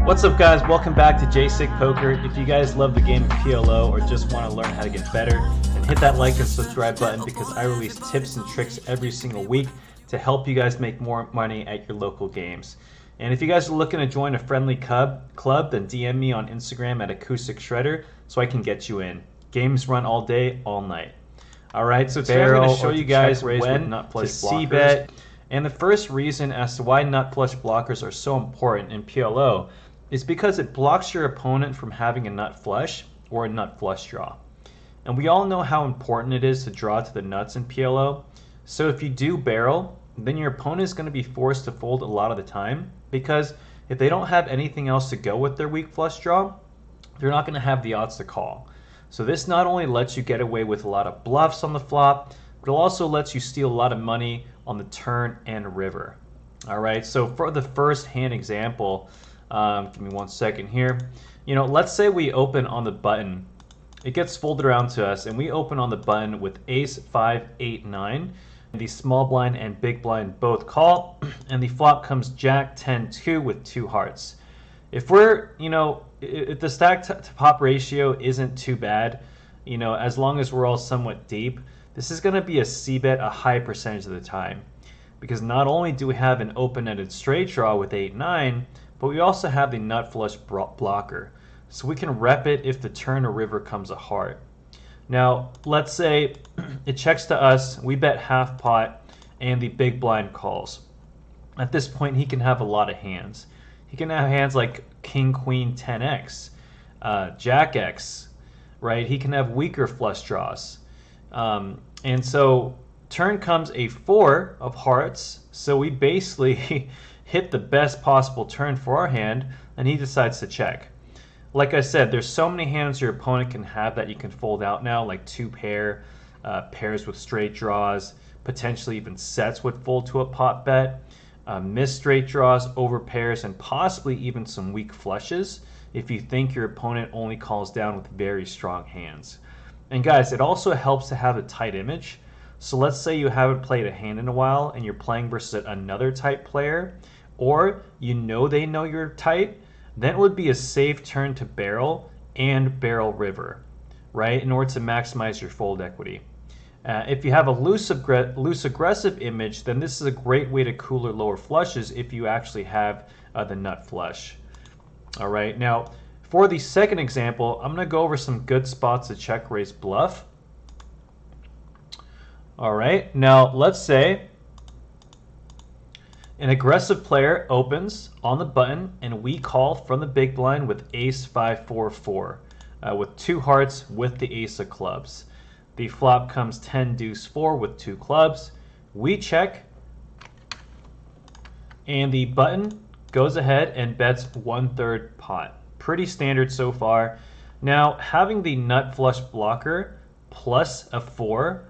What's up, guys? Welcome back to JSig Poker. If you guys love the game of PLO or just want to learn how to get better, then hit that like and subscribe button because I release tips and tricks every single week to help you guys make more money at your local games. And if you guys are looking to join a friendly club, then DM me on Instagram at Acoustic Shredder so I can get you in. Games run all day, all night. All right, so today I'm going to show you guys when to c-bet. And the first reason as to why nut flush blockers are so important in PLO is because it blocks your opponent from having a nut flush or a nut flush draw. And we all know how important it is to draw to the nuts in PLO. So if you do barrel, then your opponent is going to be forced to fold a lot of the time, because if they don't have anything else to go with their weak flush draw, they're not going to have the odds to call. So this not only lets you get away with a lot of bluffs on the flop, but it also lets you steal a lot of money on the turn and river. All right, so for the first hand example, give me 1 second here. Let's say we open on the button. It gets folded around to us, and we open on the button with ace, 5, 8, 9. The small blind and big blind both call, and the flop comes jack, 10, 2 with 2 hearts. If we're, if the stack to pop ratio isn't too bad, as long as we're all somewhat deep, this is going to be a c-bet a high percentage of the time. Because not only do we have an open-ended straight draw with 8, 9, but we also have the nut flush blocker. So we can rep it if the turn or river comes a heart. Now, let's say it checks to us, we bet half pot, and the big blind calls. At this point, he can have a lot of hands. He can have hands like king, queen, 10x, jack x, right? He can have weaker flush draws. And so turn comes a 4 of hearts, so we basically hit the best possible turn for our hand, and he decides to check. Like I said, there's so many hands your opponent can have that you can fold out now, like 2 pair, pairs with straight draws, potentially even sets would fold to a pot bet, missed straight draws, over pairs, and possibly even some weak flushes if you think your opponent only calls down with very strong hands. And guys, it also helps to have a tight image. So let's say you haven't played a hand in a while and you're playing versus another tight player, or they know you're tight, then it would be a safe turn to barrel and barrel river, right, in order to maximize your fold equity. If you have a loose aggressive image, then this is a great way to cooler lower flushes if you actually have the nut flush. All right, now for the second example, I'm going to go over some good spots to check raise bluff. All right, now let's say an aggressive player opens on the button and we call from the big blind with ace, 5, 4, 4 with 2 hearts with the ace of clubs. The flop comes 10, deuce, 4 with 2 clubs. We check, and the button goes ahead and bets 1/3 pot. Pretty standard so far. Now, having the nut flush blocker plus a 4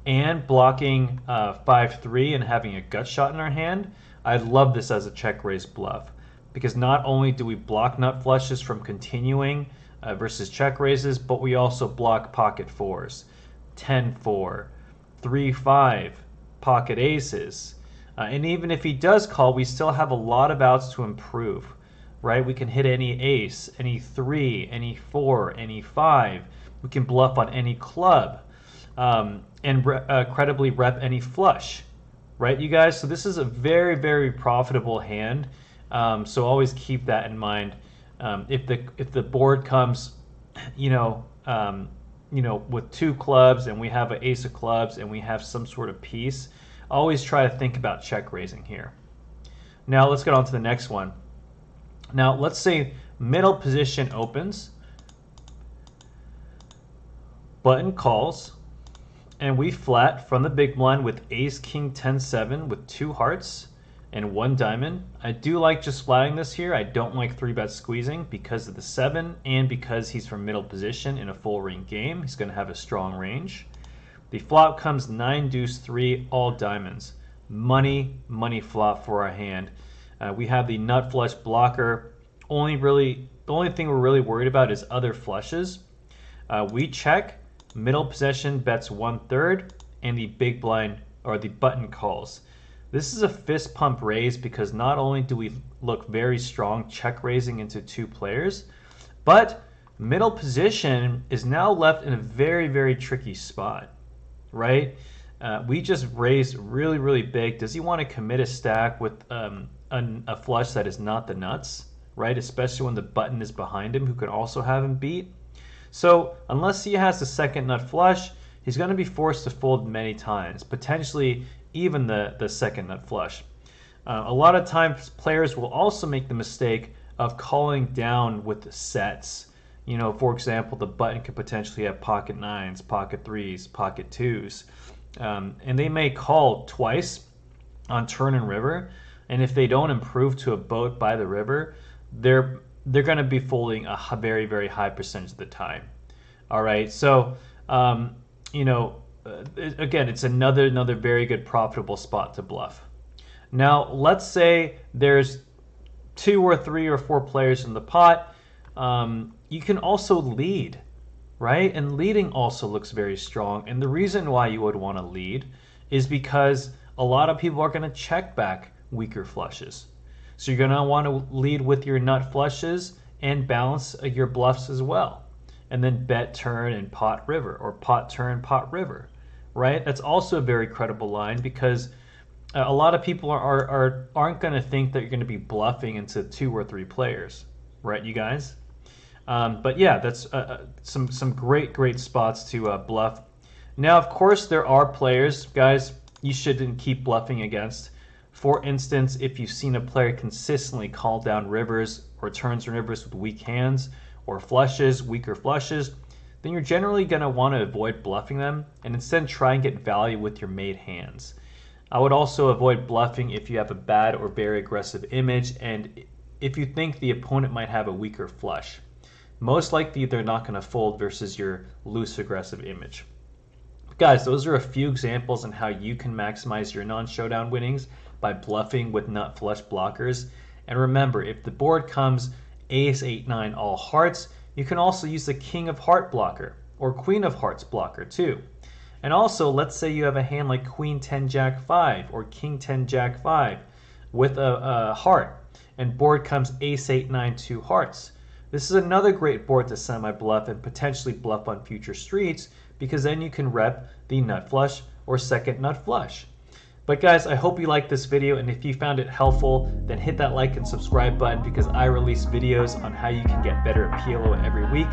and blocking 5-3 and having a gut shot in our hand, I love this as a check raise bluff, because not only do we block nut flushes from continuing versus check raises, but we also block pocket 4s, 10-4, 3-5, pocket aces. And even if he does call, we still have a lot of outs to improve, right? We can hit any ace, any 3, any 4, any 5. We can bluff on any club. And credibly rep any flush, right, you guys? So this is a very, very profitable hand. So always keep that in mind. If the board comes, with 2 clubs and we have an ace of clubs and we have some sort of piece, always try to think about check raising here. Now let's get on to the next one. Now let's say middle position opens, button calls, and we flat from the big blind with ace, king, 10, 7 with 2 hearts and 1 diamond. I do like just flatting this here. I don't like 3-bet squeezing because of the 7 and because he's from middle position in a full ring game. He's going to have a strong range. The flop comes 9, deuce, 3, all diamonds. Money flop for our hand. We have the nut flush blocker. The only thing we're really worried about is other flushes. We check. Middle possession bets 1/3, and the big blind or the button calls. This is a fist pump raise because not only do we look very strong check raising into 2 players, but middle position is now left in a very, very tricky spot, right? We just raised really, really big. Does he want to commit a stack with a flush that is not the nuts, right? Especially when the button is behind him, who could also have him beat. So unless he has the second nut flush, he's going to be forced to fold many times, potentially even the second nut flush. A lot of times players will also make the mistake of calling down with sets. You know, for example, the button could potentially have pocket 9s, pocket 3s, pocket 2s. And they may call twice on turn and river, and if they don't improve to a boat by the river, they're going to be folding a very, very high percentage of the time. All right, so you know, again, it's another very good profitable spot to bluff. Now, let's say there's 2 or 3 or 4 players in the pot. You can also lead, right? And leading also looks very strong. And the reason why you would want to lead is because a lot of people are going to check back weaker flushes. So you're going to want to lead with your nut flushes and balance your bluffs as well. And then bet turn and pot river, or pot turn, pot river, right? That's also a very credible line because a lot of people aren't going to think that you're going to be bluffing into 2 or 3 players, right, you guys? But yeah, that's some great spots to bluff. Now, of course, there are players, guys, you shouldn't keep bluffing against. For instance, if you've seen a player consistently call down rivers or turns and rivers with weak hands or flushes, weaker flushes, then you're generally going to want to avoid bluffing them and instead try and get value with your made hands. I would also avoid bluffing if you have a bad or very aggressive image and if you think the opponent might have a weaker flush. Most likely they're not going to fold versus your loose aggressive image. Guys, those are a few examples on how you can maximize your non-showdown winnings by bluffing with nut flush blockers. And remember, if the board comes ace, 8, 9, all hearts, you can also use the king of heart blocker or queen of hearts blocker too. And also, let's say you have a hand like queen 10 jack 5 or king 10 jack 5 with a heart and board comes ace, 8, 9, 2 hearts. This is another great board to semi-bluff and potentially bluff on future streets because then you can rep the nut flush or second nut flush. But guys, I hope you liked this video, and if you found it helpful, then hit that like and subscribe button because I release videos on how you can get better at PLO every week.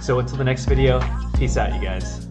So until the next video, peace out, you guys.